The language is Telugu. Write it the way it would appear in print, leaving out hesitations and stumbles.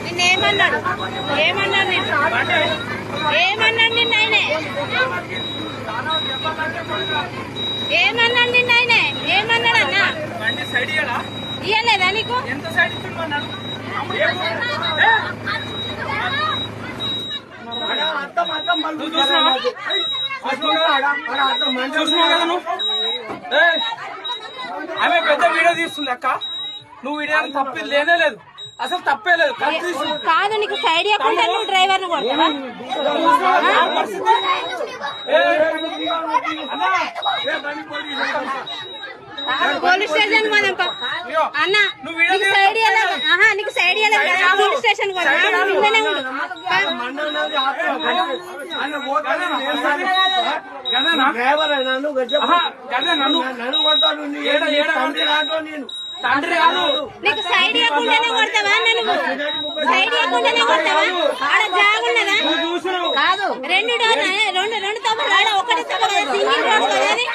నిన్నేమన్నాడు ఏమన్నాడు నిన్న ఆయనే ఏమన్నాడు నిన్న ఆయనే ఏమన్నాడు అన్న ఇయ్యలేదా నీకు ఆమె పెద్ద వీడియో తీస్తుంది అక్క నువ్వు వీడియో తప్పేది లేనే లేదు అసలు తప్పే లేదు కాదు నీకు సైడ్ ఇవ్వకుండా నువ్వు డ్రైవర్ ను కొడతావా పోలీస్ స్టేషన్ పోదాం అన్న నీకు సైడ్ నీకు సైడ్ ఇవ్వలేదు పోలీస్ స్టేషన్ నీకు సైడ్ ఇవ్వకుండానే కొడతావా నువ్వు సైడ్ ఇవ్వకుండానే కొడతావా ఆడ జాగున్నదా కాదు రెండు తప్ప ఒకటి తప్ప సింగిల్ రోడ్ కదా